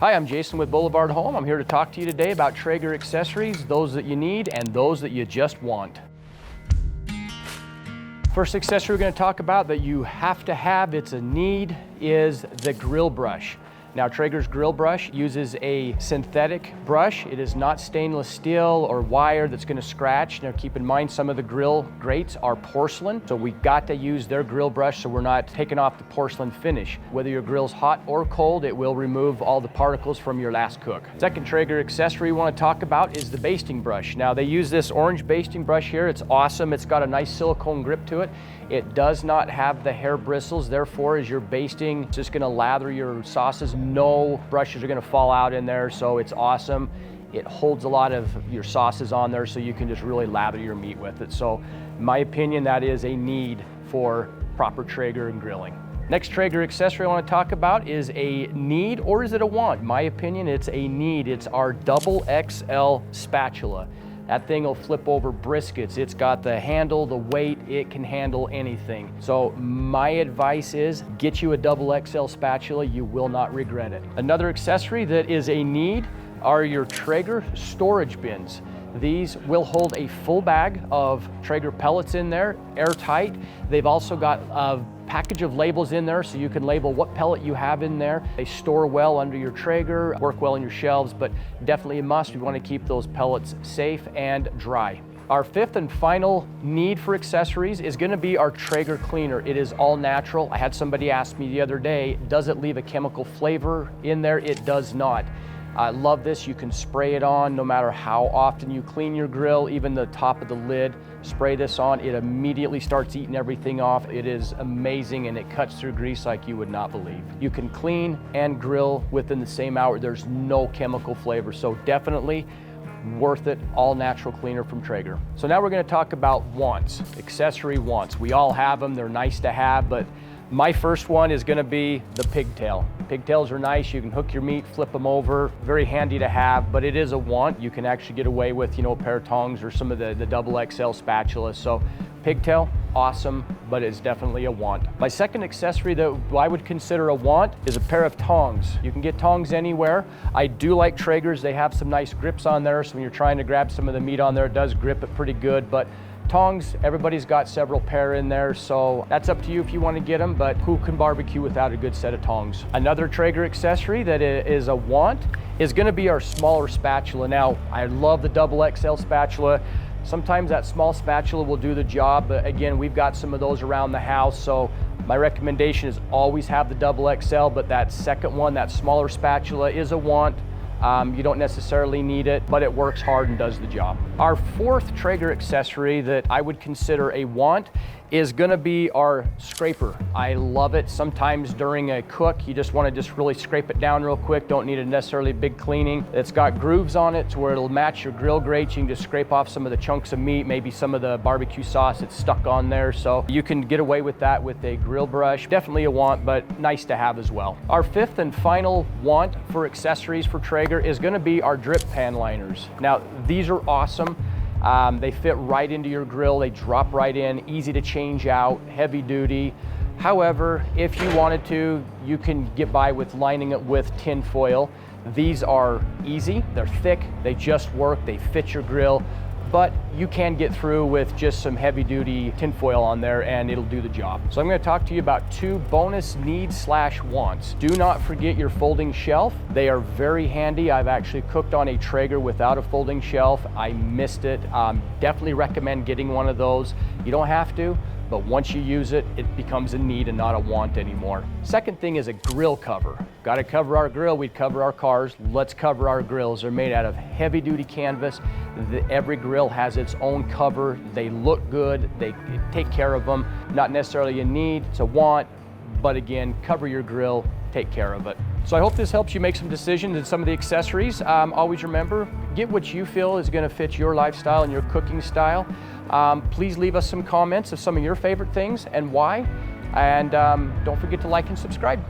Hi, I'm Jason with Boulevard Home. I'm here to talk to you today about Traeger accessories, those that you need and those that you just want. First accessory we're going to talk about that you have to have, it's a need, is the grill brush. Now, Traeger's grill brush uses a synthetic brush. It is not stainless steel or wire that's going to scratch. Now, keep in mind, some of the grill grates are porcelain, so we've got to use their grill brush so we're not taking off the porcelain finish. Whether your grill's hot or cold, it will remove all the particles from your last cook. Second Traeger accessory we want to talk about is the basting brush. Now, they use this orange basting brush here. It's awesome. It's got a nice silicone grip to it. It does not have the hair bristles, therefore, as you're basting, it's just going to lather your sauces. No brushes are going to fall out in there, so it's awesome. It holds a lot of your sauces on there, so you can just really lather your meat with it. So, in my opinion, that is a need for proper Traeger and grilling. Next Traeger accessory I want to talk about is a need, or is it a want? In my opinion, it's a need. It's our double XL spatula. That thing will flip over briskets. It's got the handle, the weight, it can handle anything. So my advice is get you a double XL spatula, you will not regret it. Another accessory that is a need are your Traeger storage bins. These will hold a full bag of Traeger pellets in there, airtight. They've also got a package of labels in there so you can label what pellet you have in there. They store well under your Traeger, work well on your shelves, but definitely a must. We want to keep those pellets safe and dry. Our fifth and final need for accessories is going to be our Traeger cleaner. It is all natural. I had somebody ask me the other day, does it leave a chemical flavor in there? It does not. I love this. You can spray it on no matter how often you clean your grill, even the top of the lid. Spray this on, it immediately starts eating everything off. It is amazing and it cuts through grease like you would not believe. You can clean and grill within the same hour. There's no chemical flavor, so definitely worth it. All natural cleaner from Traeger. So now we're going to talk about wants, accessory wants. We all have them, they're nice to have, but my first one is going to be the pigtail. Pigtails are nice. You can hook your meat, flip them over. Very handy to have, but it is a want. You can actually get away with, a pair of tongs or some of the double XL spatulas. So pigtail, awesome, but it's definitely a want. My second accessory that I would consider a want is a pair of tongs. You can get tongs anywhere. I do like Traeger's. They have some nice grips on there, so when you're trying to grab some of the meat on there, it does grip it pretty good, but tongs, everybody's got several pair in there, so that's up to you if you want to get them, but who can barbecue without a good set of tongs? Another Traeger accessory that is a want is going to be our smaller spatula. Now, I love the double XL spatula. Sometimes that small spatula will do the job, but again, we've got some of those around the house, so my recommendation is always have the double XL, but that second one, that smaller spatula, is a want. You don't necessarily need it, but it works hard and does the job. Our fourth Traeger accessory that I would consider a want is going to be our scraper. I love it. Sometimes during a cook, you just want to really scrape it down real quick. Don't need a necessarily big cleaning. It's got grooves on it to where it'll match your grill grates. You can just scrape off some of the chunks of meat, maybe some of the barbecue sauce that's stuck on there. So you can get away with that with a grill brush. Definitely a want, but nice to have as well. Our fifth and final want for accessories for Traeger is going to be our drip pan liners. Now, these are awesome. They fit right into your grill, they drop right in, easy to change out, heavy duty. However, if you wanted to, you can get by with lining it with tin foil. These are easy, they're thick, they just work, they fit your grill, but you can get through with just some heavy duty tin foil on there and it'll do the job. So I'm going to talk to you about two bonus needs / wants. Do not forget your folding shelf. They are very handy. I've actually cooked on a Traeger without a folding shelf. I missed it. Definitely recommend getting one of those. You don't have to, but once you use it, it becomes a need and not a want anymore. Second thing is a grill cover. Got to cover our grill, we'd cover our cars. Let's cover our grills. They're made out of heavy duty canvas. Every grill has its own cover. They look good, they take care of them. Not necessarily a need, it's a want, but again, cover your grill, take care of it. So I hope this helps you make some decisions in some of the accessories. Always remember, get what you feel is going to fit your lifestyle and your cooking style. Please leave us some comments of some of your favorite things and why. And don't forget to like and subscribe.